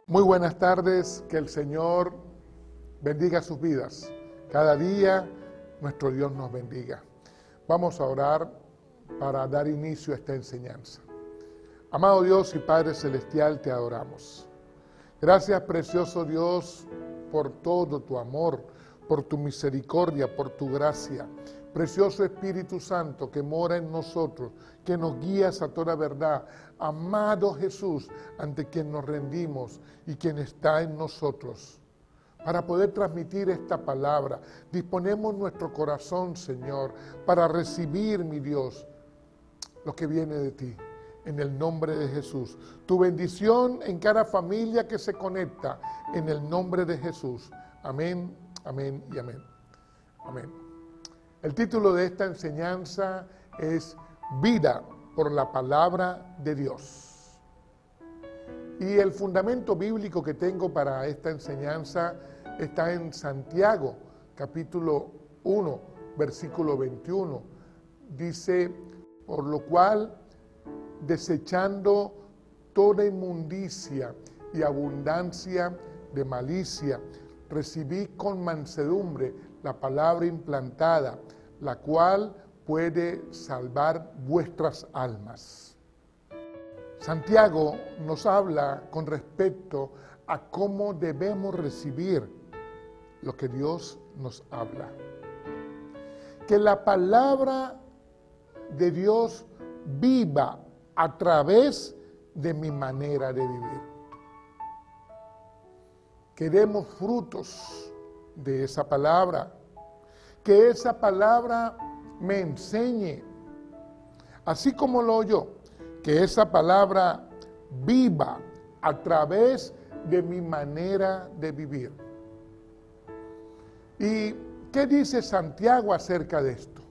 Muy buenas tardes, que el Señor bendiga sus vidas. Cada día nuestro Dios nos bendiga. Vamos a orar para dar inicio a esta enseñanza. Amado Dios y Padre Celestial, te adoramos. Gracias, precioso Dios, por todo tu amor, por tu misericordia, por tu gracia. Precioso Espíritu Santo que mora en nosotros, que nos guías a toda verdad. Amado Jesús, ante quien nos rendimos y quien está en nosotros. Para poder transmitir esta palabra, disponemos nuestro corazón, Señor, para recibir, mi Dios, lo que viene de ti. En el nombre de Jesús. Tu bendición en cada familia que se conecta, en el nombre de Jesús. Amén, amén y amén. Amén. El título de esta enseñanza es Vida por la Palabra de Dios. Y el fundamento bíblico que tengo para esta enseñanza está en Santiago, capítulo 1, versículo 21. Dice, por lo cual, desechando toda inmundicia y abundancia de malicia, recibí con mansedumbre la palabra implantada, la cual puede salvar vuestras almas. Santiago nos habla con respecto a cómo debemos recibir lo que Dios nos habla. Que la palabra de Dios viva a través de mi manera de vivir. Que demos frutos de esa palabra, que esa palabra me enseñe, así como lo oyó, que esa palabra viva a través de mi manera de vivir. ¿Y qué dice Santiago acerca de esto?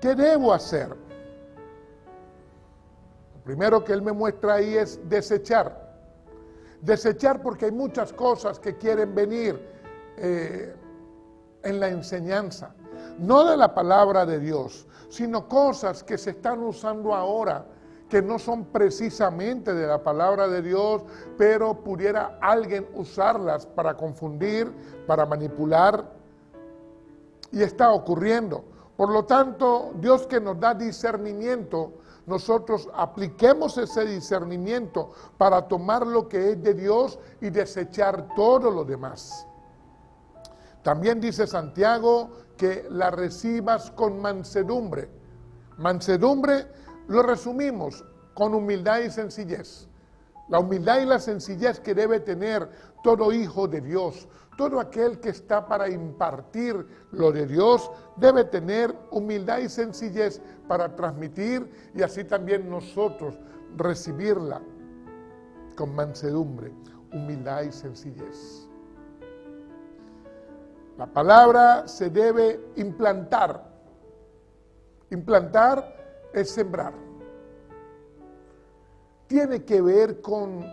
¿Qué debo hacer? Lo primero que él me muestra ahí es desechar. Desechar porque hay muchas cosas que quieren venir en la enseñanza, no de la palabra de Dios, sino cosas que se están usando ahora, que no son precisamente de la palabra de Dios, pero pudiera alguien usarlas para confundir, para manipular, y está ocurriendo. Por lo tanto, Dios que nos da discernimiento, nosotros apliquemos ese discernimiento para tomar lo que es de Dios y desechar todo lo demás. También dice Santiago que la recibas con mansedumbre. Mansedumbre lo resumimos con humildad y sencillez. La humildad y la sencillez que debe tener todo hijo de Dios, todo aquel que está para impartir lo de Dios, debe tener humildad y sencillez para transmitir y así también nosotros recibirla con mansedumbre, humildad y sencillez. La palabra se debe implantar. Implantar es sembrar. Tiene que ver con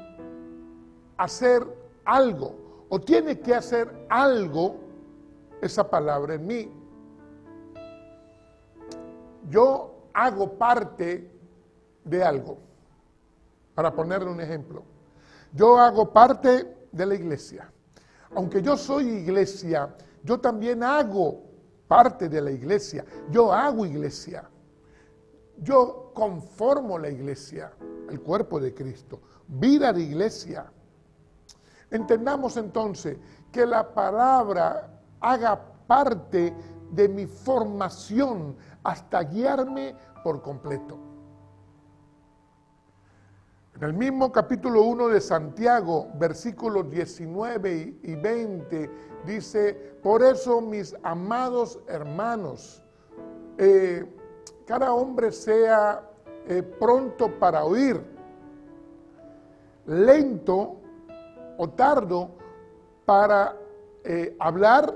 hacer algo, o tiene que hacer algo esa palabra en mí. Yo hago parte de algo. Para ponerle un ejemplo, yo hago parte de la iglesia. Aunque yo soy iglesia, yo también hago parte de la iglesia. Yo hago iglesia. Yo conformo la iglesia, el cuerpo de Cristo, vida de iglesia. Entendamos entonces que la palabra haga parte de mi formación hasta guiarme por completo. En el mismo capítulo 1 de Santiago, versículos 19 y 20, dice, por eso mis amados hermanos, cada hombre sea pronto para oír, lento o tardo para hablar,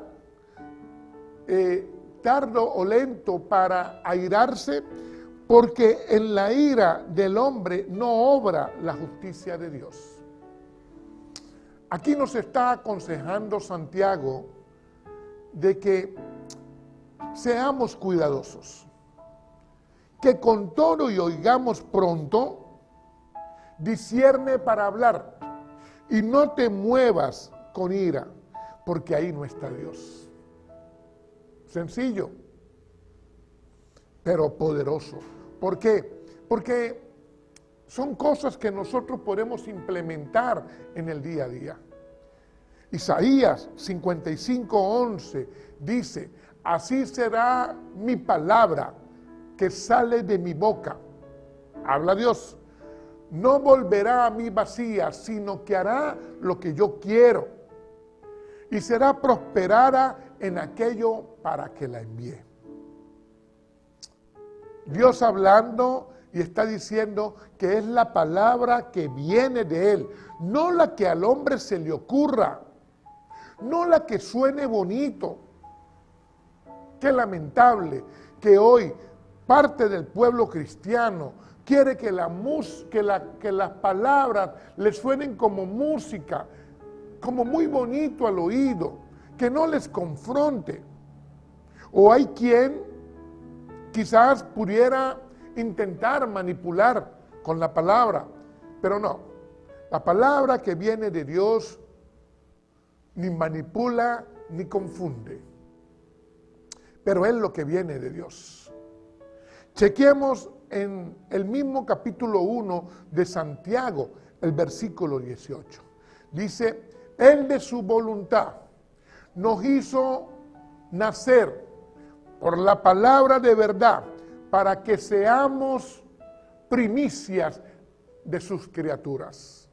tardo o lento para airarse, porque en la ira del hombre no obra la justicia de Dios. Aquí nos está aconsejando Santiago de que seamos cuidadosos, que con todo y oigamos pronto, discierne para hablar, y no te muevas con ira, porque ahí no está Dios. Sencillo, pero poderoso. ¿Por qué? Porque son cosas que nosotros podemos implementar en el día a día. Isaías 55:11 dice: así será mi palabra que sale de mi boca. Habla Dios. No volverá a mí vacía, sino que hará lo que yo quiero. Y será prosperada en aquello para que la envíe. Dios hablando y está diciendo que es la palabra que viene de Él, no la que al hombre se le ocurra, no la que suene bonito. Qué lamentable que hoy parte del pueblo cristiano quiere que las palabras les suenen como música, como muy bonito al oído, que no les confronte. O hay quien quizás pudiera intentar manipular con la palabra, pero no. La palabra que viene de Dios ni manipula ni confunde, pero es lo que viene de Dios. Chequemos en el mismo capítulo 1 de Santiago, el versículo 18. Dice: Él de su voluntad nos hizo nacer por la palabra de verdad, para que seamos primicias de sus criaturas.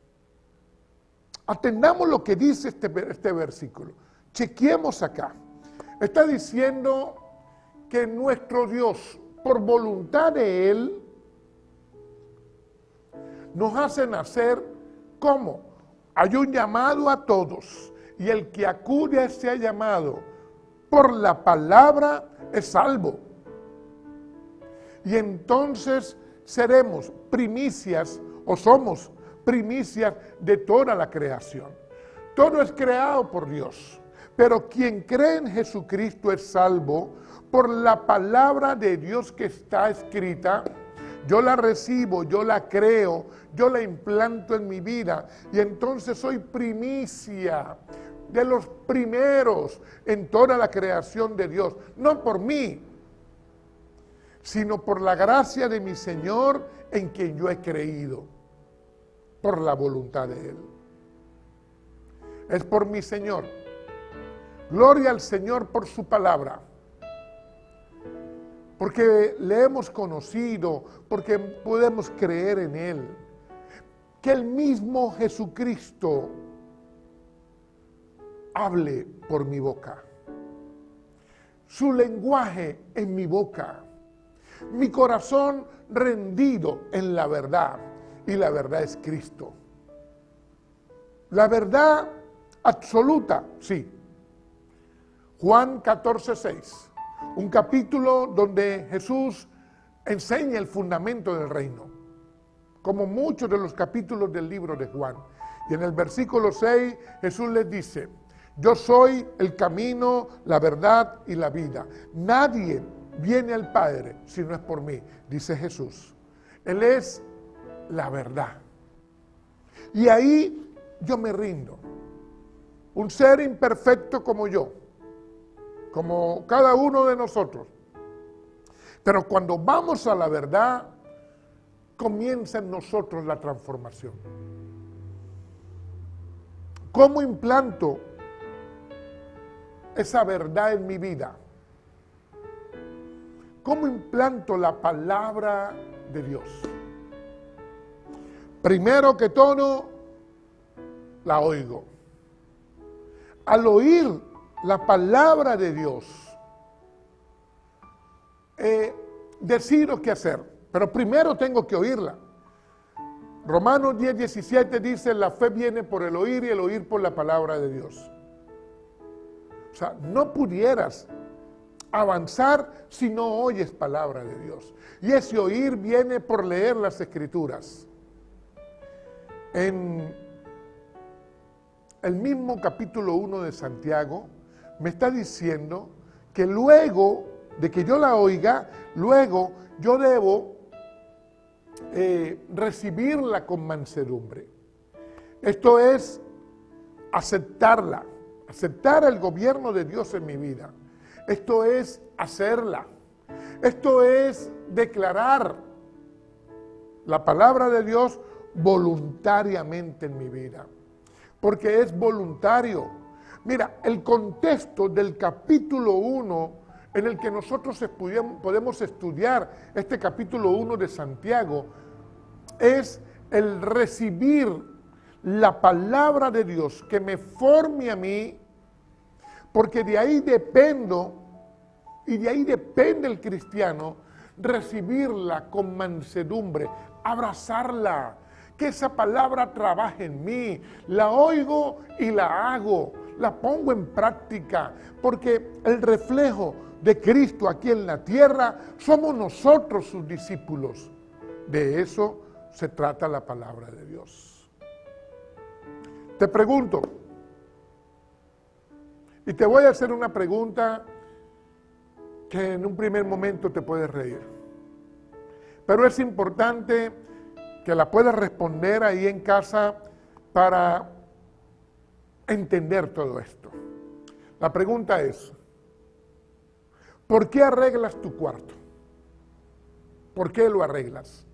Atendamos lo que dice este versículo. Chequemos acá. Está diciendo que nuestro Dios, por voluntad de Él, nos hace nacer. ¿Cómo? Hay un llamado a todos, y el que acude a ese llamado por la palabra es salvo. Y entonces seremos primicias, o somos primicias de toda la creación. Todo es creado por Dios, pero quien cree en Jesucristo es salvo por la palabra de Dios que está escrita. Yo la recibo, yo la creo, yo la implanto en mi vida, y entonces soy primicia de los primeros en toda la creación de Dios, no por mí, sino por la gracia de mi Señor en quien yo he creído, por la voluntad de Él. Es por mi Señor. Gloria al Señor por su palabra, porque le hemos conocido, porque podemos creer en Él. Que el mismo Jesucristo hable por mi boca, su lenguaje en mi boca, mi corazón rendido en la verdad, y la verdad es Cristo. La verdad absoluta, sí. Juan 14:6, un capítulo donde Jesús enseña el fundamento del reino, como muchos de los capítulos del libro de Juan. Y en el versículo 6 Jesús les dice: yo soy el camino, la verdad y la vida. Nadie viene al Padre si no es por mí, dice Jesús. Él es la verdad. Y ahí yo me rindo. Un ser imperfecto como yo, como cada uno de nosotros. Pero cuando vamos a la verdad, comienza en nosotros la transformación. ¿Cómo implanto esa verdad en mi vida? ¿Cómo implanto la palabra de Dios? Primero que todo, la oigo. Al oír la palabra de Dios, decido qué hacer, pero primero tengo que oírla. Romanos 10:17 dice: la fe viene por el oír y el oír por la palabra de Dios. O sea, no pudieras avanzar si no oyes palabra de Dios. Y ese oír viene por leer las Escrituras. En el mismo capítulo 1 de Santiago me está diciendo que luego de que yo la oiga, luego yo debo recibirla con mansedumbre. Esto es aceptarla, aceptar el gobierno de Dios en mi vida. Esto es hacerla. Esto es declarar la palabra de Dios voluntariamente en mi vida. Porque es voluntario. Mira, el contexto del capítulo 1 en el que nosotros podemos estudiar este capítulo 1 de Santiago es el recibir la palabra de Dios que me forme a mí, porque de ahí dependo y de ahí depende el cristiano, recibirla con mansedumbre, abrazarla, que esa palabra trabaje en mí, la oigo y la hago, la pongo en práctica, porque el reflejo de Cristo aquí en la tierra somos nosotros sus discípulos. De eso se trata la palabra de Dios. Te pregunto, y te voy a hacer una pregunta que en un primer momento te puedes reír, pero es importante que la puedas responder ahí en casa para entender todo esto. La pregunta es, ¿por qué arreglas tu cuarto? ¿Por qué lo arreglas?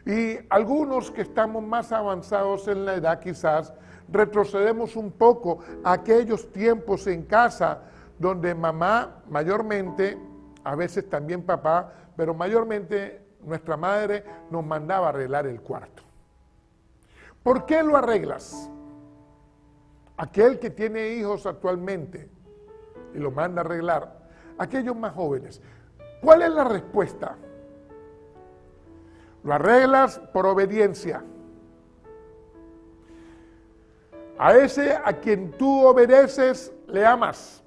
Y algunos que estamos más avanzados en la edad quizás retrocedemos un poco a aquellos tiempos en casa donde mamá mayormente, a veces también papá, pero mayormente nuestra madre nos mandaba arreglar el cuarto. ¿Por qué lo arreglas? Aquel que tiene hijos actualmente y lo manda a arreglar, aquellos más jóvenes, ¿cuál es la respuesta? Lo arreglas por obediencia. A ese a quien tú obedeces le amas,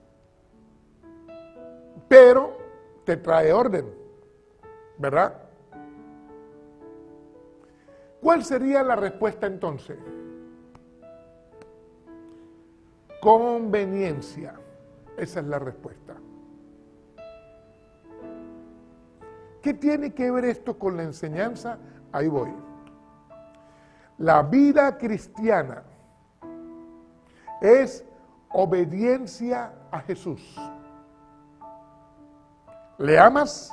pero te trae orden, ¿verdad? ¿Cuál sería la respuesta entonces? Conveniencia. Esa es la respuesta. ¿Qué tiene que ver esto con la enseñanza? Ahí voy. La vida cristiana es obediencia a Jesús. ¿Le amas?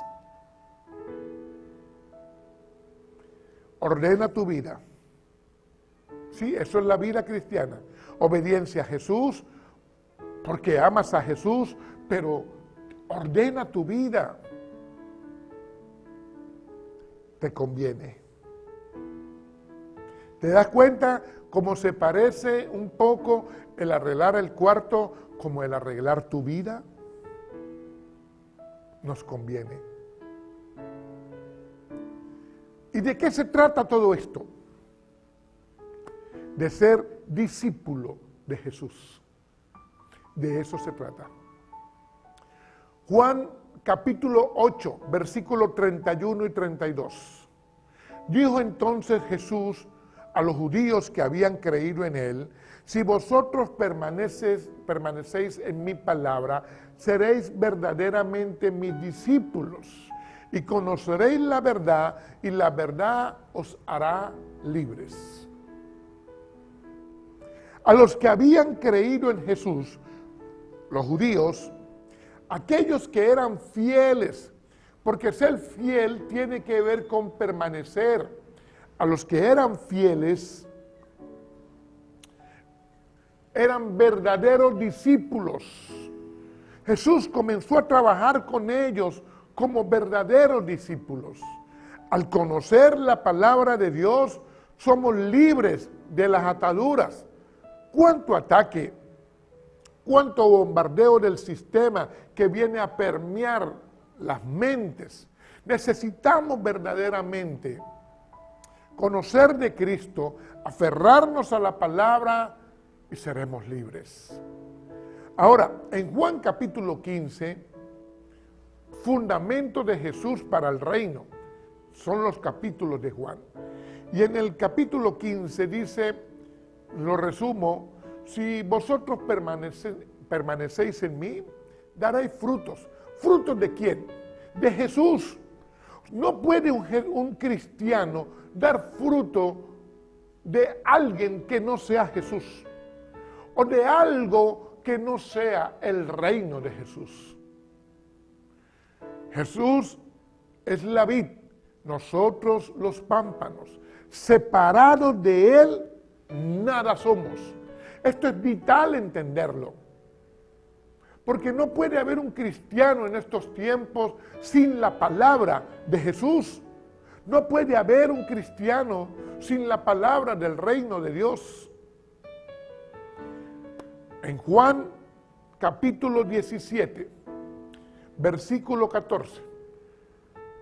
Ordena tu vida. Sí, eso es la vida cristiana. Obediencia a Jesús, porque amas a Jesús, pero ordena tu vida. Te conviene. ¿Te das cuenta cómo se parece un poco el arreglar el cuarto como el arreglar tu vida? Nos conviene. ¿Y de qué se trata todo esto? De ser discípulo de Jesús. De eso se trata. Juan capítulo 8, versículos 31 y 32. Dijo entonces Jesús a los judíos que habían creído en él: si vosotros permanecéis en mi palabra, seréis verdaderamente mis discípulos y conoceréis la verdad, y la verdad os hará libres. A los que habían creído en Jesús, los judíos, aquellos que eran fieles, porque ser fiel tiene que ver con permanecer. A los que eran fieles, eran verdaderos discípulos. Jesús comenzó a trabajar con ellos como verdaderos discípulos. Al conocer la palabra de Dios, somos libres de las ataduras. ¿Cuánto ataque? ¿Cuánto bombardeo del sistema que viene a permear las mentes? Necesitamos verdaderamente conocer de Cristo, aferrarnos a la palabra y seremos libres. Ahora, en Juan capítulo 15, fundamento de Jesús para el reino, son los capítulos de Juan. Y en el capítulo 15 dice, lo resumo: si vosotros permanecéis en mí, daréis frutos. ¿Frutos de quién? De Jesús. No puede un cristiano dar fruto de alguien que no sea Jesús. o de algo que no sea el reino de Jesús. Jesús es la vid, nosotros los pámpanos. Separados de Él, nada somos. Esto es vital entenderlo. Porque no puede haber un cristiano en estos tiempos sin la palabra de Jesús. No puede haber un cristiano sin la palabra del reino de Dios. En Juan capítulo 17, versículo 14.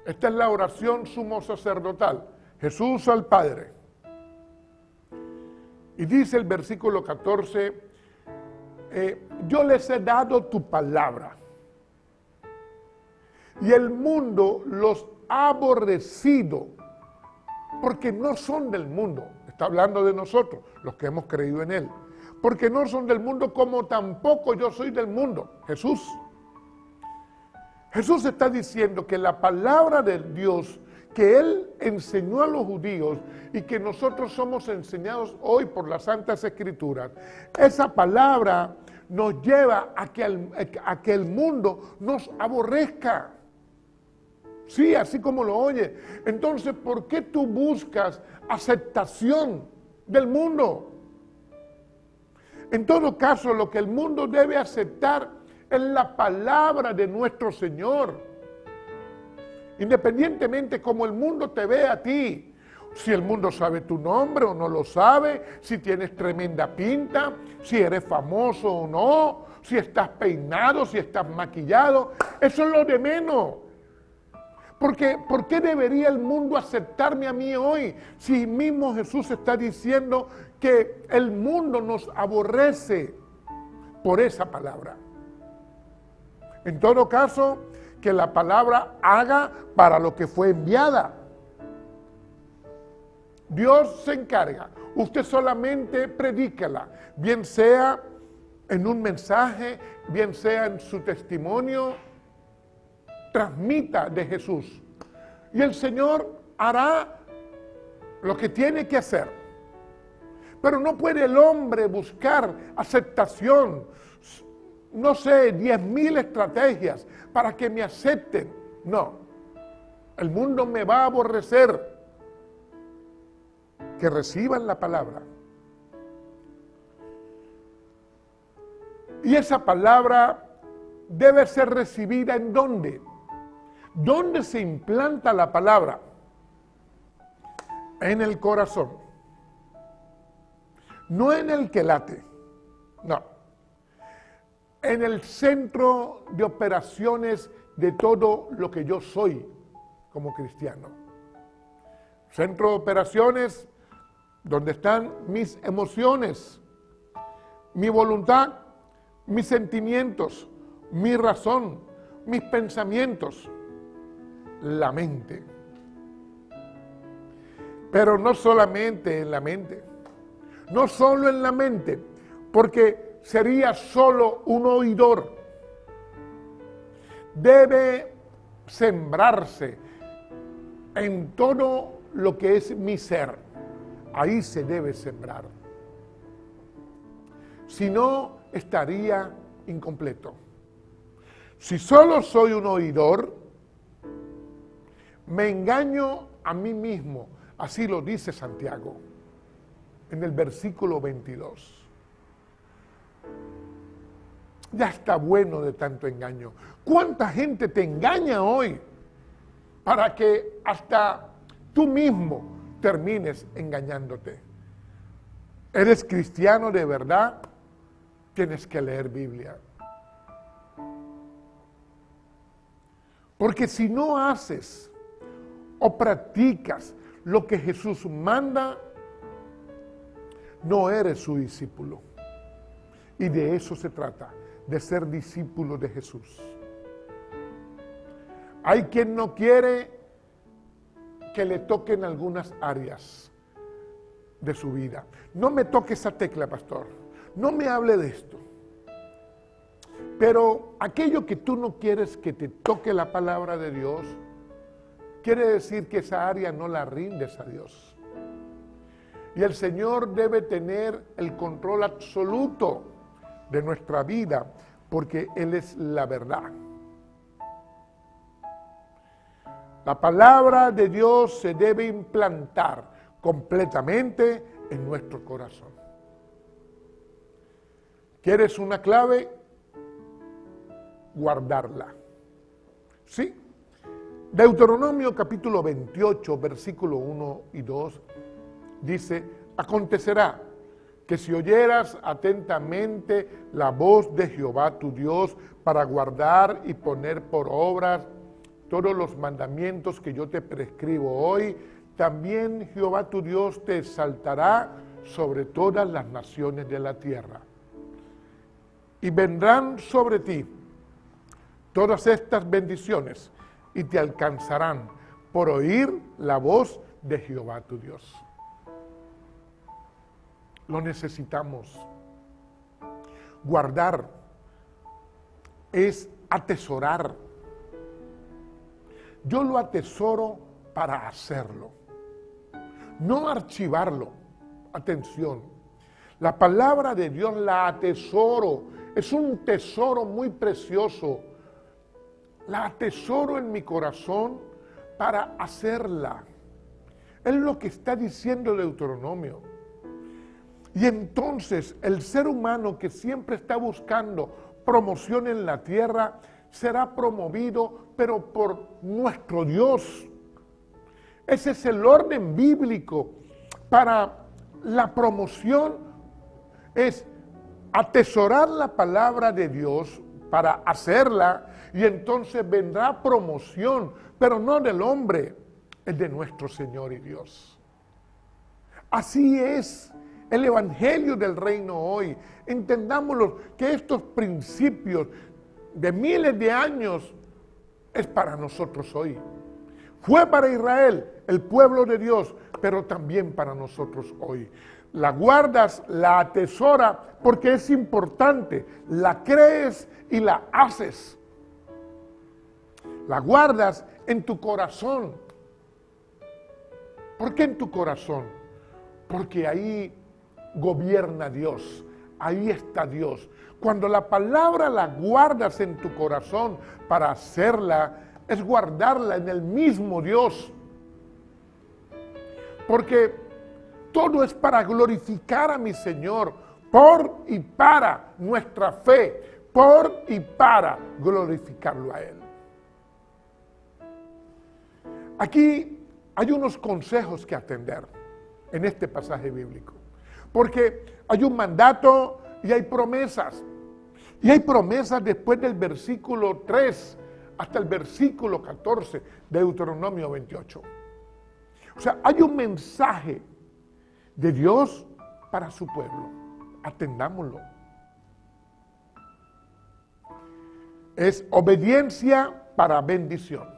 Esta es la oración sumo sacerdotal. Jesús al Padre. Y dice el versículo 14, yo les he dado tu palabra, y el mundo los ha aborrecido, porque no son del mundo. Está hablando de nosotros, los que hemos creído en Él. Porque no son del mundo, como tampoco yo soy del mundo. Jesús está diciendo que la palabra de Dios que Él enseñó a los judíos y que nosotros somos enseñados hoy por las Santas Escrituras, esa palabra nos lleva a que el mundo nos aborrezca. Sí, así como lo oye. Entonces, ¿por qué tú buscas aceptación del mundo? En todo caso, lo que el mundo debe aceptar es la palabra de nuestro Señor. Independientemente como el mundo te ve a ti, si el mundo sabe tu nombre o no lo sabe, si tienes tremenda pinta, si eres famoso o no, si estás peinado, si estás maquillado, eso es lo de menos. Porque, ¿por qué debería el mundo aceptarme a mí hoy si mismo Jesús está diciendo que el mundo nos aborrece por esa palabra? En todo caso, que la palabra haga para lo que fue enviada. Dios se encarga. Usted solamente predícala, bien sea en un mensaje, bien sea en su testimonio, transmita de Jesús. Y el Señor hará lo que tiene que hacer. Pero no puede el hombre buscar aceptación, no sé, 10,000 estrategias para que me acepten. No, el mundo me va a aborrecer. Que reciban la palabra. Y esa palabra debe ser recibida ¿en dónde? ¿Dónde se implanta la palabra? En el corazón. No en el que late, no. En el centro de operaciones de todo lo que yo soy como cristiano. Centro de operaciones donde están mis emociones, mi voluntad, mis sentimientos, mi razón, mis pensamientos, la mente. Pero no solamente en la mente, no solo en la mente, porque sería solo un oidor. Debe sembrarse en todo lo que es mi ser. Ahí se debe sembrar. Si no, estaría incompleto. Si solo soy un oidor, me engaño a mí mismo. Así lo dice Santiago en el versículo 22. Ya está bueno de tanto engaño. ¿Cuánta gente te engaña hoy para que hasta tú mismo termines engañándote? ¿Eres cristiano de verdad? Tienes que leer Biblia. Porque si no haces o practicas lo que Jesús manda, no eres su discípulo. Y de eso se trata, de ser discípulo de Jesús. Hay quien no quiere que le toquen algunas áreas de su vida. No me toque esa tecla, pastor. No me hable de esto. Pero aquello que tú no quieres que te toque la palabra de Dios, quiere decir que esa área no la rindes a Dios. Y el Señor debe tener el control absoluto de nuestra vida, porque Él es la verdad. La palabra de Dios se debe implantar completamente en nuestro corazón. ¿Quieres una clave? Guardarla. ¿Sí? Deuteronomio capítulo 28, versículo 1 y 2, dice: acontecerá que si oyeras atentamente la voz de Jehová tu Dios para guardar y poner por obra todos los mandamientos que yo te prescribo hoy, también Jehová tu Dios te exaltará sobre todas las naciones de la tierra. Y vendrán sobre ti todas estas bendiciones y te alcanzarán por oír la voz de Jehová tu Dios. Lo necesitamos. Guardar es atesorar. Yo lo atesoro para hacerlo, no archivarlo. Atención, la palabra de Dios la atesoro, es un tesoro muy precioso. La atesoro en mi corazón para hacerla. Es lo que está diciendo Deuteronomio. Y entonces el ser humano que siempre está buscando promoción en la tierra será promovido, pero por nuestro Dios. Ese es el orden bíblico para la promoción, es atesorar la palabra de Dios para hacerla, y entonces vendrá promoción, pero no del hombre, es de nuestro Señor y Dios. Así es el evangelio del reino hoy. Entendámoslo, que estos principios de miles de años es para nosotros hoy. Fue para Israel, el pueblo de Dios, pero también para nosotros hoy. La guardas, la atesora, porque es importante. La crees y la haces. La guardas en tu corazón. ¿Por qué en tu corazón? Porque ahí gobierna Dios. Ahí está Dios. Cuando la palabra la guardas en tu corazón para hacerla, es guardarla en el mismo Dios. Porque todo es para glorificar a mi Señor, por y para nuestra fe, por y para glorificarlo a Él. Aquí hay unos consejos que atender en este pasaje bíblico, porque hay un mandato y hay promesas. Y hay promesas después del versículo 3 hasta el versículo 14 de Deuteronomio 28. O sea, hay un mensaje de Dios para su pueblo. Atendámoslo. Es obediencia para bendición.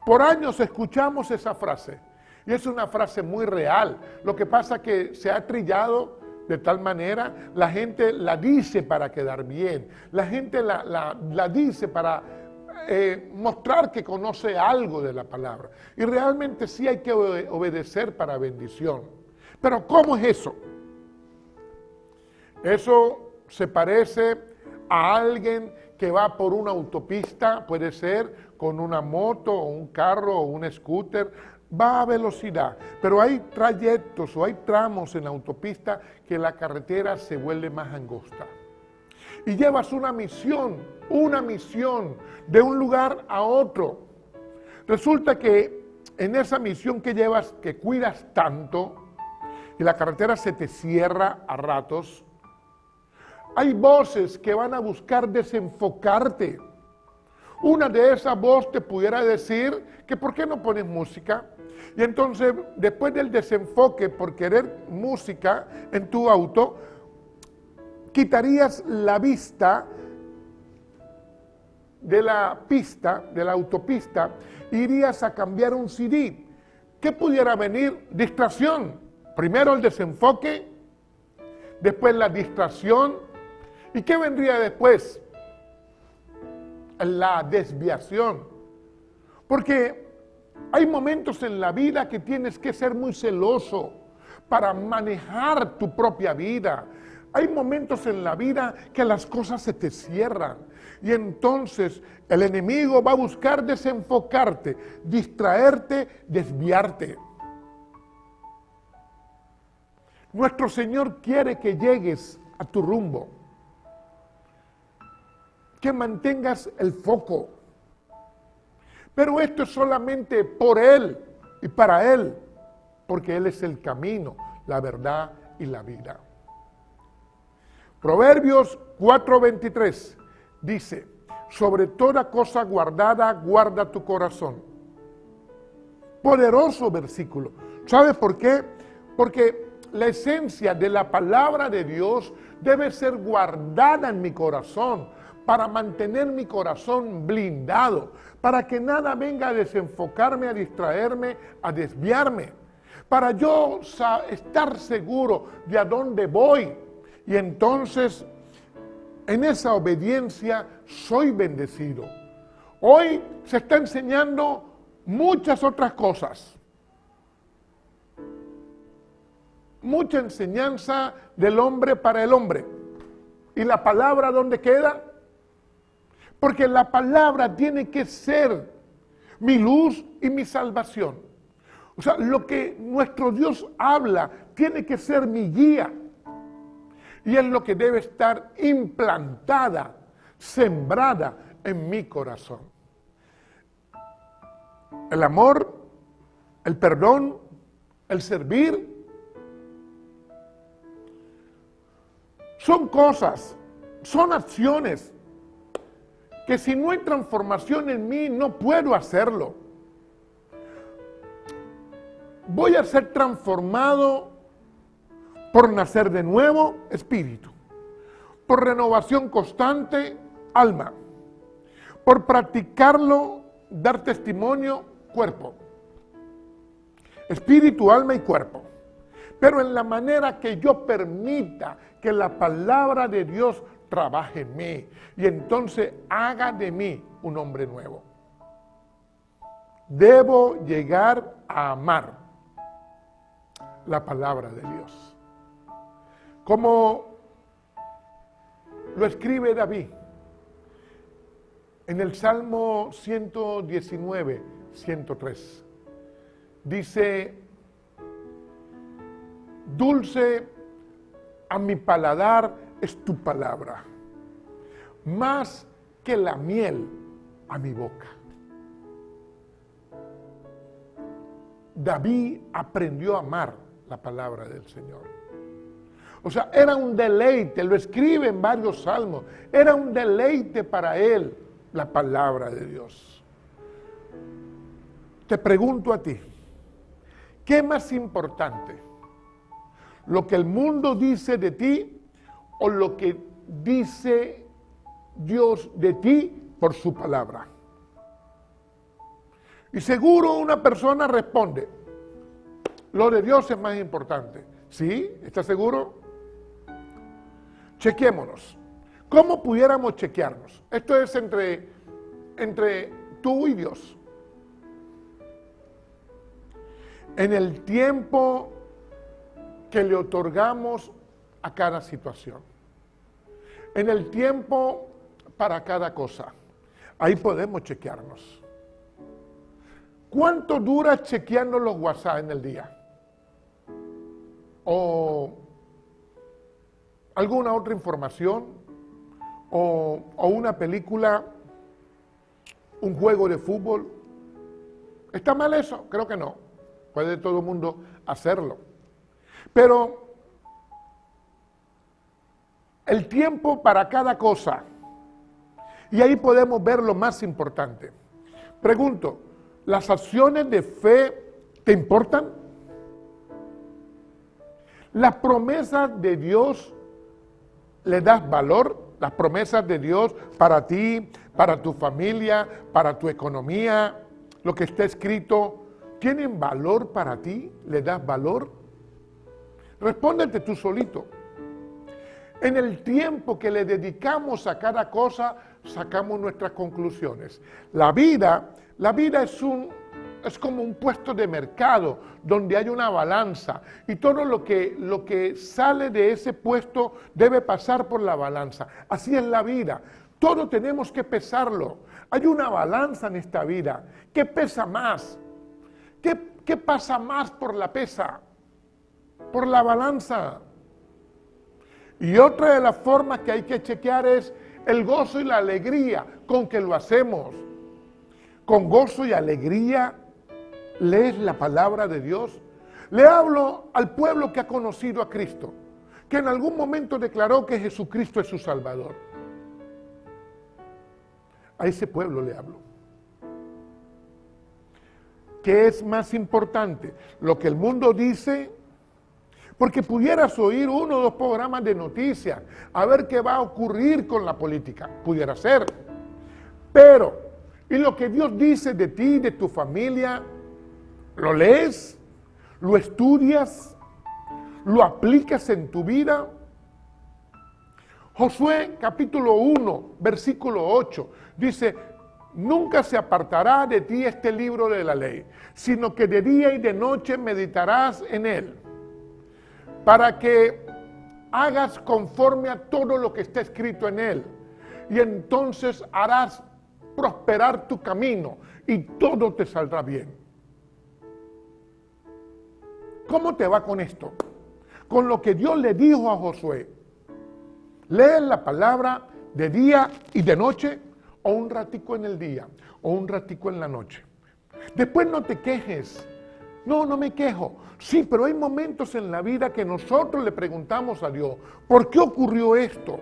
Por años escuchamos esa frase, y es una frase muy real. Lo que pasa es que se ha trillado de tal manera, la gente la dice para quedar bien, la gente la dice para mostrar que conoce algo de la palabra. Y realmente sí hay que obedecer para bendición. Pero ¿cómo es eso? Eso se parece a alguien que va por una autopista, puede ser con una moto o un carro o un scooter, va a velocidad, pero hay trayectos o hay tramos en la autopista que la carretera se vuelve más angosta. Y llevas una misión de un lugar a otro. Resulta que en esa misión que llevas, que cuidas tanto, y la carretera se te cierra a ratos, hay voces que van a buscar desenfocarte. Una de esas voces te pudiera decir que ¿por qué no pones música? Y entonces, después del desenfoque por querer música en tu auto, quitarías la vista de la pista, de la autopista, e irías a cambiar un CD. ¿Qué pudiera venir? Distracción. Primero el desenfoque, después la distracción. ¿Y qué vendría después? La desviación. Porque hay momentos en la vida que tienes que ser muy celoso para manejar tu propia vida. Hay momentos en la vida que las cosas se te cierran y entonces el enemigo va a buscar desenfocarte, distraerte, desviarte. Nuestro Señor quiere que llegues a tu rumbo, que mantengas el foco. Pero esto es solamente por Él y para Él, porque Él es el camino, la verdad y la vida. Proverbios 4:23 dice, sobre toda cosa guardada, guarda tu corazón. Poderoso versículo. ¿Sabes por qué? Porque la esencia de la palabra de Dios debe ser guardada en mi corazón para mantener mi corazón blindado, para que nada venga a desenfocarme, a distraerme, a desviarme, para yo estar seguro de a dónde voy. Y entonces, en esa obediencia, soy bendecido. Hoy se está enseñando muchas otras cosas. Mucha enseñanza del hombre para el hombre. ¿Y la palabra dónde queda? Porque la palabra tiene que ser mi luz y mi salvación. O sea, lo que nuestro Dios habla tiene que ser mi guía. Y es lo que debe estar implantada, sembrada en mi corazón. El amor, el perdón, el servir, son cosas, son acciones que si no hay transformación en mí no puedo hacerlo. Voy a ser transformado por nacer de nuevo, espíritu, por renovación constante, alma, por practicarlo, dar testimonio, cuerpo, espíritu, alma y cuerpo. Pero en la manera que yo permita que la palabra de Dios trabaje en mí y entonces haga de mí un hombre nuevo. Debo llegar a amar la palabra de Dios. Como lo escribe David en el Salmo 119, 103. Dice, dulce a mi paladar es tu palabra, más que la miel a mi boca. David aprendió a amar la palabra del Señor. O sea, era un deleite, lo escribe en varios salmos, era un deleite para él la palabra de Dios. Te pregunto a ti, ¿qué es más importante? ¿Lo que el mundo dice de ti o lo que dice Dios de ti por su palabra? Y seguro una persona responde, lo de Dios es más importante. ¿Sí? ¿Estás seguro? Chequémonos. ¿Cómo pudiéramos chequearnos? Esto es entre tú y Dios. En el tiempo que le otorgamos a cada situación. En el tiempo para cada cosa. Ahí podemos chequearnos. ¿Cuánto dura chequeando los WhatsApp en el día? O alguna otra información, o una película, un juego de fútbol. ¿Está mal eso? Creo que no. Puede todo el mundo hacerlo. Pero el tiempo para cada cosa, y ahí podemos ver lo más importante. Pregunto, ¿las acciones de fe te importan? ¿Las promesas de Dios le das valor? Las promesas de Dios para ti, para tu familia, para tu economía, lo que está escrito, ¿tienen valor para ti? ¿Le das valor? Respóndete tú solito. En el tiempo que le dedicamos a cada cosa, sacamos nuestras conclusiones. La vida es como un puesto de mercado donde hay una balanza y todo lo que sale de ese puesto debe pasar por la balanza. Así es la vida. Todo tenemos que pesarlo. Hay una balanza en esta vida. ¿Qué pesa más? ¿Qué pasa más por la pesa? Por la balanza. Y otra de las formas que hay que chequear es el gozo y la alegría con que lo hacemos. Con gozo y alegría lees la palabra de Dios. Le hablo al pueblo que ha conocido a Cristo, que en algún momento declaró que Jesucristo es su Salvador. A ese pueblo le hablo. ¿Qué es más importante? Lo que el mundo dice, porque pudieras oír 1 o 2 programas de noticias, a ver qué va a ocurrir con la política, pudiera ser. Pero, ¿y lo que Dios dice de ti, de tu familia? ¿Lo lees? ¿Lo estudias? ¿Lo aplicas en tu vida? Josué capítulo 1, versículo 8, dice: nunca se apartará de ti este libro de la ley, sino que de día y de noche meditarás en él, para que hagas conforme a todo lo que está escrito en él, y entonces harás prosperar tu camino y todo te saldrá bien. ¿Cómo te va con esto? Con lo que Dios le dijo a Josué. ¿Lees la palabra de día y de noche, o un ratico en el día, o un ratico en la noche? Después no te quejes. No me quejo. Sí, pero hay momentos en la vida que nosotros le preguntamos a Dios, ¿por qué ocurrió esto?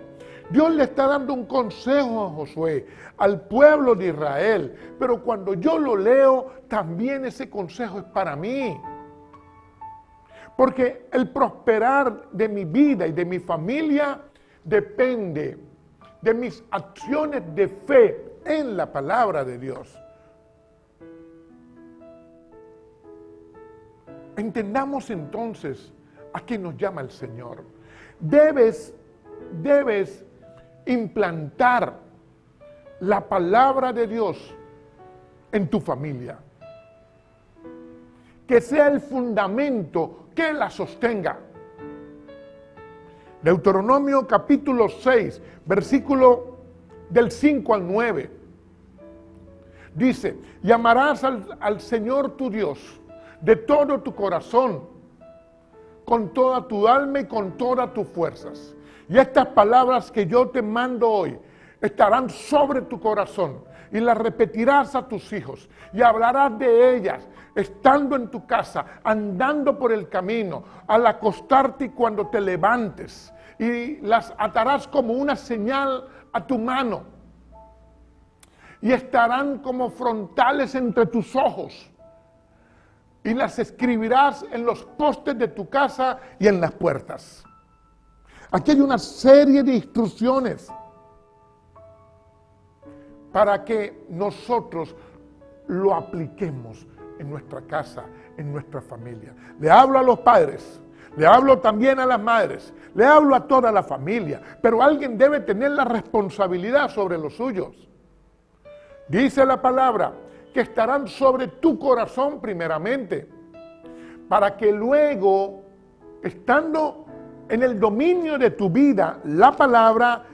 Dios le está dando un consejo a Josué, al pueblo de Israel, pero cuando yo lo leo, también ese consejo es para mí. Porque el prosperar de mi vida y de mi familia depende de mis acciones de fe en la palabra de Dios. Entendamos entonces a qué nos llama el Señor. Debes implantar la palabra de Dios en tu familia. Que sea el fundamento que la sostenga. Deuteronomio capítulo 6, versículo del 5 al 9. Dice: y amarás al Señor tu Dios de todo tu corazón, con toda tu alma y con todas tus fuerzas. Y estas palabras que yo te mando hoy estarán sobre tu corazón, y las repetirás a tus hijos, y hablarás de ellas estando en tu casa, andando por el camino, al acostarte y cuando te levantes, y las atarás como una señal a tu mano, y estarán como frontales entre tus ojos, y las escribirás en los postes de tu casa y en las puertas. Aquí hay una serie de instrucciones para que nosotros lo apliquemos en nuestra casa, en nuestra familia. Le hablo a los padres, le hablo también a las madres, le hablo a toda la familia, pero alguien debe tener la responsabilidad sobre los suyos. Dice la palabra que estarán sobre tu corazón primeramente, para que luego, estando en el dominio de tu vida, la palabra,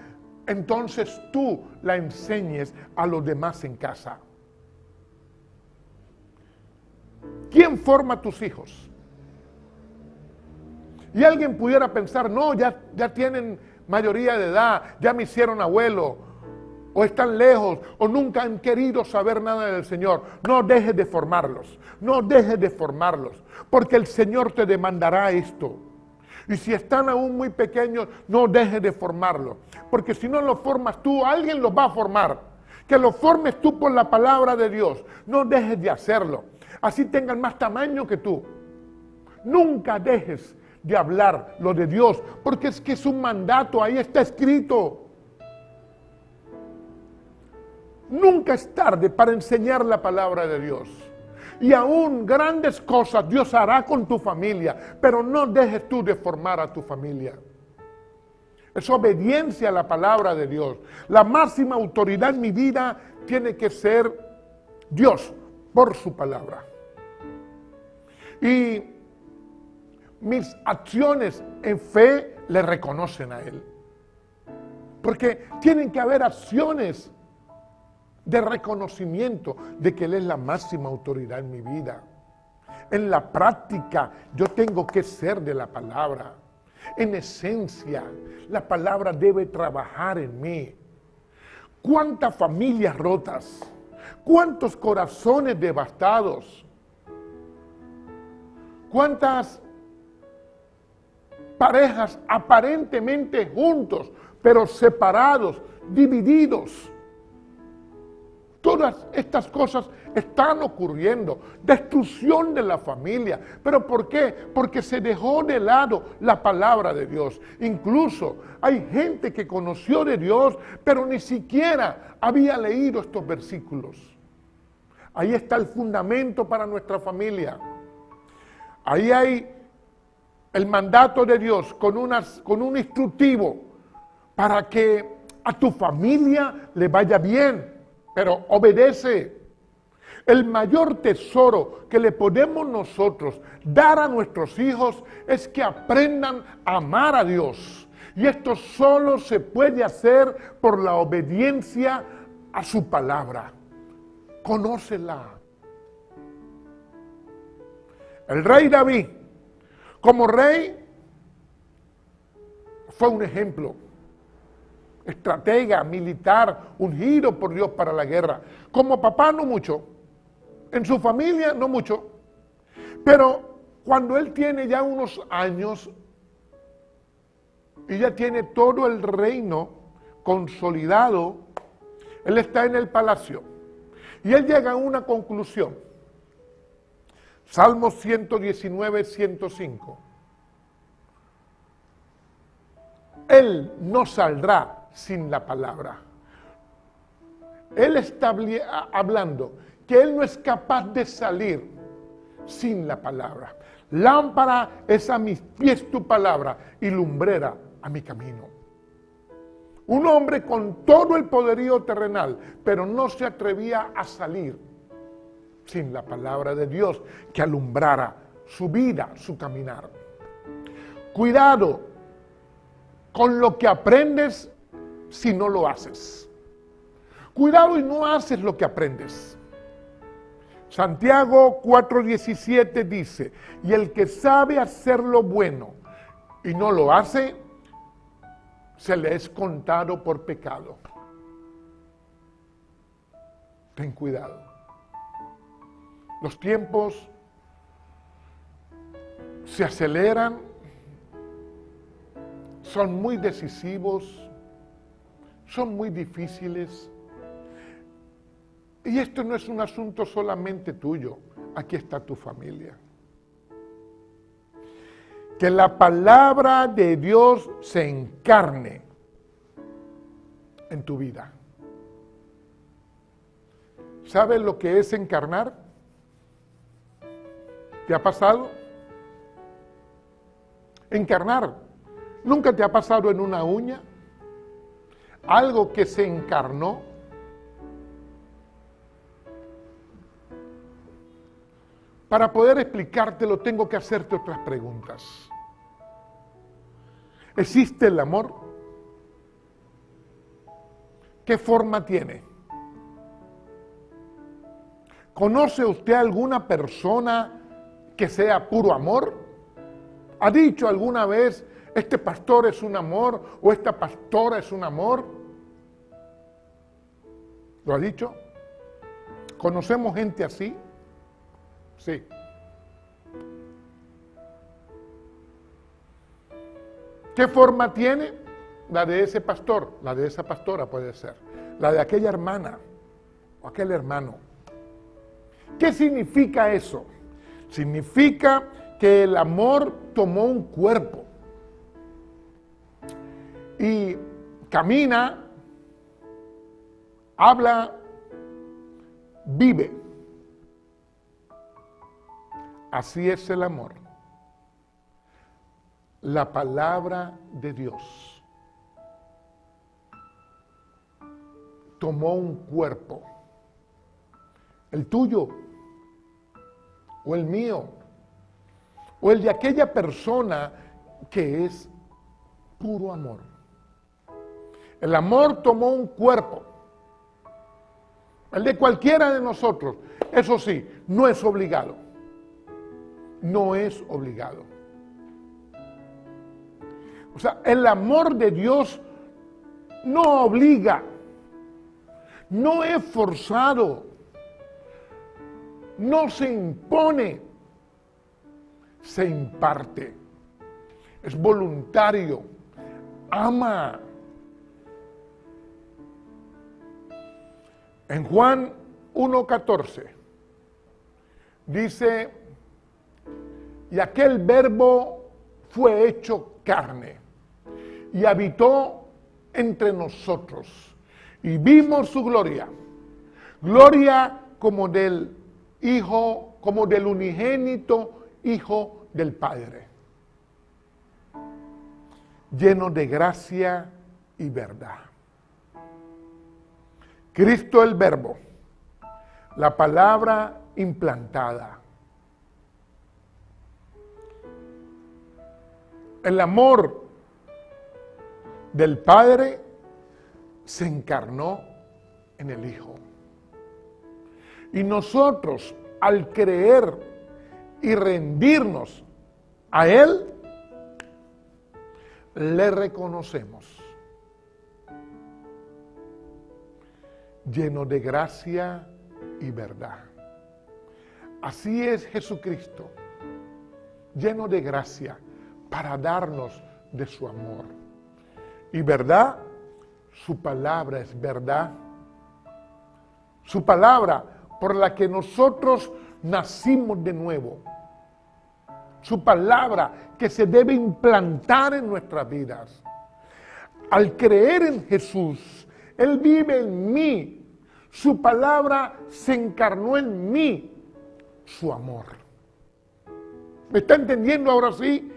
entonces tú la enseñes a los demás en casa. ¿Quién forma a tus hijos? Y alguien pudiera pensar: no, ya tienen mayoría de edad, ya me hicieron abuelo, o están lejos, o nunca han querido saber nada del Señor. No dejes de formarlos, no dejes de formarlos, porque el Señor te demandará esto. Y si están aún muy pequeños, no dejes de formarlos, porque si no los formas tú, alguien los va a formar. Que los formes tú por la palabra de Dios. No dejes de hacerlo, así tengan más tamaño que tú. Nunca dejes de hablar lo de Dios, porque es que es un mandato, ahí está escrito. Nunca es tarde para enseñar la palabra de Dios. Y aún grandes cosas Dios hará con tu familia, pero no dejes tú de formar a tu familia. Es obediencia a la palabra de Dios. La máxima autoridad en mi vida tiene que ser Dios por su palabra. Y mis acciones en fe le reconocen a Él. Porque tienen que haber acciones de reconocimiento de que Él es la máxima autoridad en mi vida. En la práctica, yo tengo que ser de la palabra. En esencia, la palabra debe trabajar en mí. ¿Cuántas familias rotas? ¿Cuántos corazones devastados? ¿Cuántas parejas aparentemente juntos, pero separados, divididos? Todas estas cosas están ocurriendo. Destrucción de la familia. ¿Pero por qué? Porque se dejó de lado la palabra de Dios. Incluso hay gente que conoció de Dios, pero ni siquiera había leído estos versículos. Ahí está el fundamento para nuestra familia. Ahí hay el mandato de Dios con un instructivo para que a tu familia le vaya bien. Pero obedece. El mayor tesoro que le podemos nosotros dar a nuestros hijos es que aprendan a amar a Dios. Y esto solo se puede hacer por la obediencia a su palabra. Conócela. El rey David, como rey, fue un ejemplo. Estratega, militar, ungido por Dios para la guerra. Como papá no mucho, en su familia no mucho, pero cuando él tiene ya unos años y ya tiene todo el reino consolidado, él está en el palacio y él llega a una conclusión. Salmos 119, 105. Él no saldrá sin la palabra. Él está hablando que él no es capaz de salir sin la palabra. Lámpara es a mis pies tu palabra y lumbrera a mi camino. Un hombre con todo el poderío terrenal, pero no se atrevía a salir sin la palabra de Dios que alumbrara su vida, su caminar. Cuidado con lo que aprendes si no lo haces. Cuidado y no haces lo que aprendes. Santiago 4:17 dice, y el que sabe hacer lo bueno y no lo hace, se le es contado por pecado. Ten cuidado. Los tiempos se aceleran, son muy decisivos, son muy difíciles. Y esto no es un asunto solamente tuyo, aquí está tu familia. Que la palabra de Dios se encarne en tu vida. ¿Sabes lo que es encarnar? ¿Te ha pasado? Encarnar. ¿Nunca te ha pasado en una uña? Algo que se encarnó. Para poder explicártelo, tengo que hacerte otras preguntas. ¿Existe el amor? ¿Qué forma tiene? ¿Conoce usted alguna persona que sea puro amor? ¿Ha dicho alguna vez, este pastor es un amor o esta pastora es un amor? ¿Lo ha dicho? ¿Conocemos gente así? Sí. ¿Qué forma tiene? La de ese pastor, la de esa pastora puede ser, la de aquella hermana o aquel hermano. ¿Qué significa eso? Significa que el amor tomó un cuerpo y camina, habla, vive. Así es el amor. La palabra de Dios tomó un cuerpo, el tuyo o el mío, o el de aquella persona que es puro amor. El amor tomó un cuerpo, el de cualquiera de nosotros. Eso sí, no es obligado. No es obligado. O sea, el amor de Dios no obliga, no es forzado, no se impone, se imparte. Es voluntario, ama. En Juan 1:14 dice, y aquel verbo fue hecho carne y habitó entre nosotros y vimos su gloria, gloria como del Hijo, como del unigénito Hijo del Padre, lleno de gracia y verdad. Cristo el Verbo, la palabra implantada. El amor del Padre se encarnó en el Hijo. Y nosotros, al creer y rendirnos a Él, le reconocemos lleno de gracia y verdad. Así es Jesucristo, lleno de gracia, para darnos de su amor. Y verdad, su palabra es verdad. Su palabra por la que nosotros nacimos de nuevo. Su palabra que se debe implantar en nuestras vidas. Al creer en Jesús, Él vive en mí. Su palabra se encarnó en mí. Su amor. ¿Me está entendiendo ahora sí?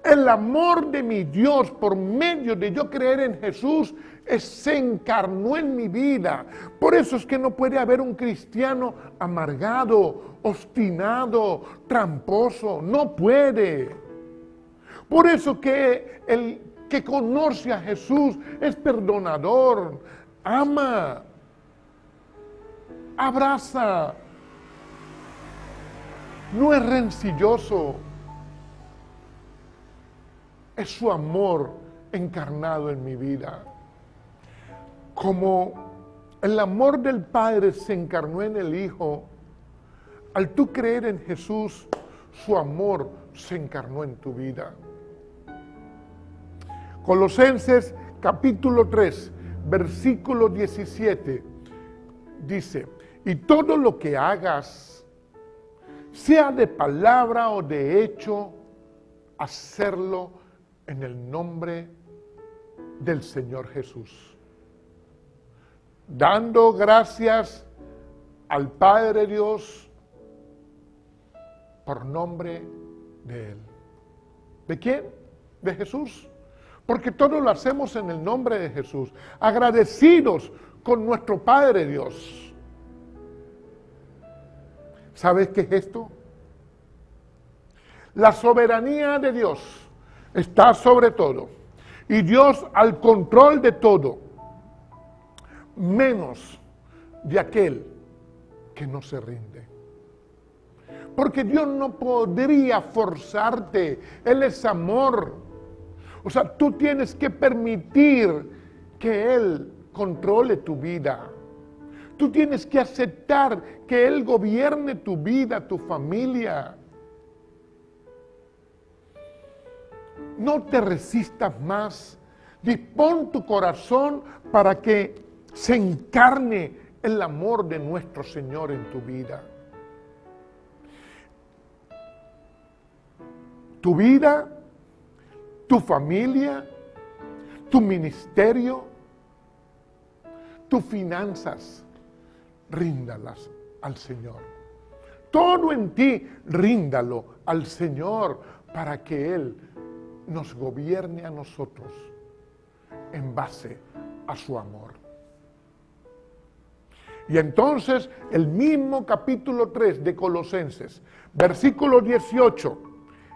El amor de mi Dios por medio de yo creer en Jesús se encarnó en mi vida. Por eso es que no puede haber un cristiano amargado, obstinado, tramposo. No puede. Por eso que el que conoce a Jesús es perdonador, ama, abraza, no es rencilloso. Es su amor encarnado en mi vida. Como el amor del Padre se encarnó en el Hijo, al tú creer en Jesús, su amor se encarnó en tu vida. Colosenses capítulo 3, versículo 17, dice, y todo lo que hagas, sea de palabra o de hecho, hacerlo en el nombre del Señor Jesús, dando gracias al Padre Dios por nombre de Él. ¿De quién? De Jesús. Porque todo lo hacemos en el nombre de Jesús, agradecidos con nuestro Padre Dios. ¿Sabes qué es esto? La soberanía de Dios está sobre todo. Y Dios al control de todo, menos de aquel que no se rinde. Porque Dios no podría forzarte. Él es amor. O sea, tú tienes que permitir que Él controle tu vida. Tú tienes que aceptar que Él gobierne tu vida, tu familia. No te resistas más. Dispón tu corazón para que se encarne el amor de nuestro Señor en tu vida. Tu vida, tu familia, tu ministerio, tus finanzas, ríndalas al Señor. Todo en ti, ríndalo al Señor para que Él nos gobierne a nosotros en base a su amor. Y entonces el mismo capítulo 3 de Colosenses, versículo 18,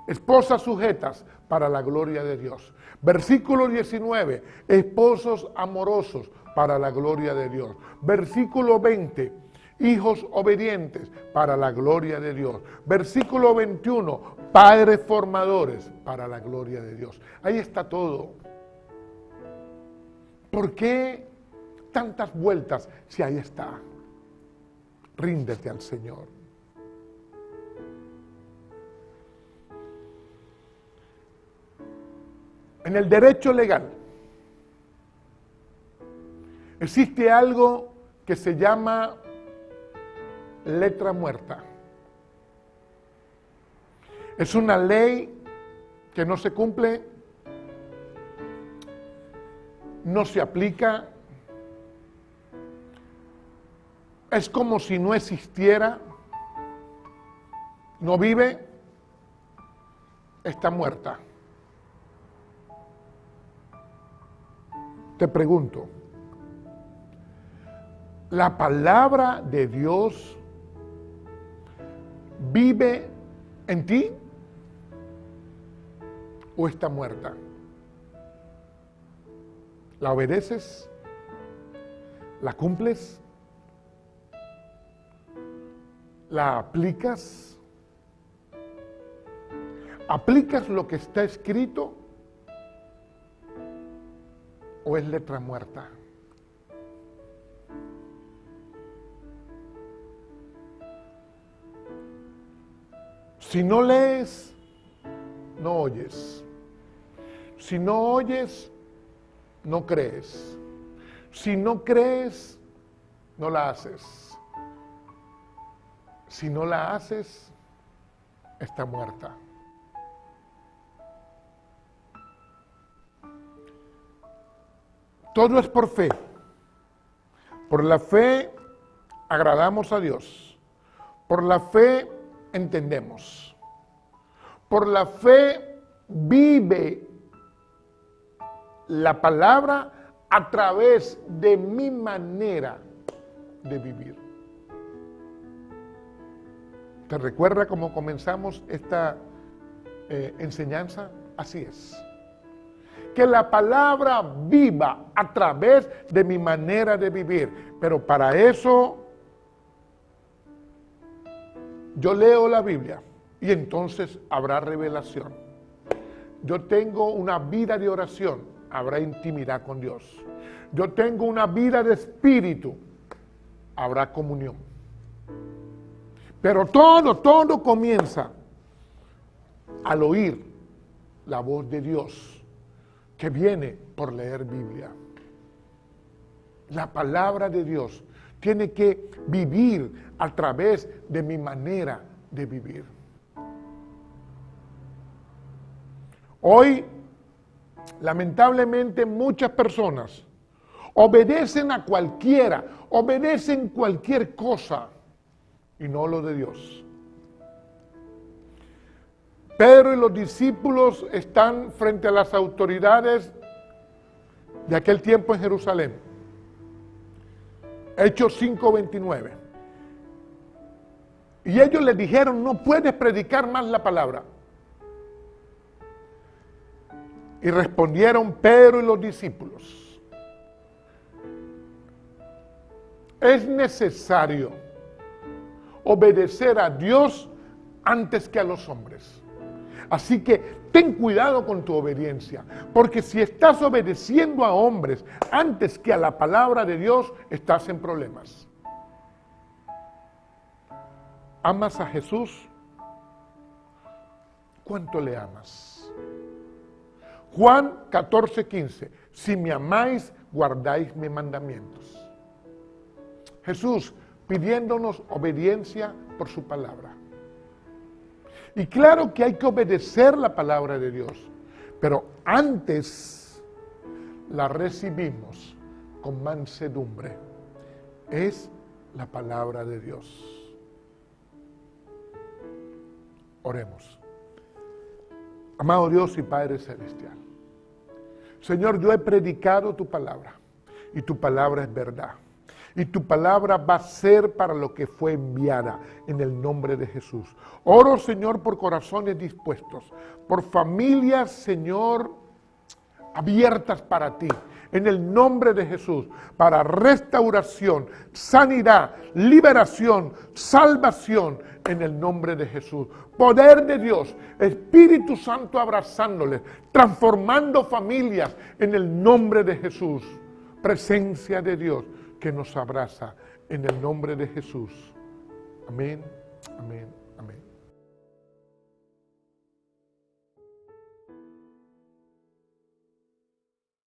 esposas sujetas para la gloria de Dios. Versículo 19, esposos amorosos para la gloria de Dios. Versículo 20, hijos obedientes para la gloria de Dios. Versículo 21, padres formadores para la gloria de Dios. Ahí está todo. ¿Por qué tantas vueltas si ahí está? Ríndete al Señor. En el derecho legal existe algo que se llama letra muerta. Es una ley que no se cumple, no se aplica, es como si no existiera, no vive, está muerta. Te pregunto, ¿la palabra de Dios vive en ti o está muerta? ¿La obedeces? ¿La cumples? ¿La aplicas? ¿Aplicas lo que está escrito o es letra muerta? Si no lees, no oyes. Si no oyes, no crees. Si no crees, no la haces. Si no la haces, está muerta. Todo es por fe. Por la fe agradamos a Dios. Por la fe entendemos. Por la fe vive la palabra a través de mi manera de vivir. ¿Te recuerda cómo comenzamos esta enseñanza? Así es. Que la palabra viva a través de mi manera de vivir. Pero para eso yo leo la Biblia y entonces habrá revelación. Yo tengo una vida de oración, habrá intimidad con Dios. Yo tengo una vida de espíritu, habrá comunión. Pero todo comienza al oír la voz de Dios, que viene por leer Biblia. La palabra de Dios tiene que vivir a través de mi manera de vivir. Hoy, lamentablemente, muchas personas obedecen a cualquiera, obedecen cualquier cosa y no lo de Dios. Pedro y los discípulos están frente a las autoridades de aquel tiempo en Jerusalén. Hechos 5:29. Y ellos les dijeron, no puedes predicar más la palabra. Y respondieron Pedro y los discípulos, es necesario obedecer a Dios antes que a los hombres. Así que ten cuidado con tu obediencia, porque si estás obedeciendo a hombres antes que a la palabra de Dios, estás en problemas. ¿Amas a Jesús? ¿Cuánto le amas? Juan 14:15, si me amáis, guardáis mis mandamientos. Jesús pidiéndonos obediencia por su palabra. Y claro que hay que obedecer la palabra de Dios, pero antes la recibimos con mansedumbre. Es la palabra de Dios. Oremos. Amado Dios y Padre Celestial, Señor, yo he predicado tu palabra y tu palabra es verdad. y tu palabra va a ser para lo que fue enviada, en el nombre de Jesús. Oro, Señor, por corazones dispuestos, por familias, Señor, abiertas para ti, en el nombre de Jesús, para restauración, sanidad, liberación, salvación, en el nombre de Jesús. Poder de Dios, Espíritu Santo abrazándoles, transformando familias, en el nombre de Jesús. Presencia de Dios que nos abraza, en el nombre de Jesús. Amén, amén, amén.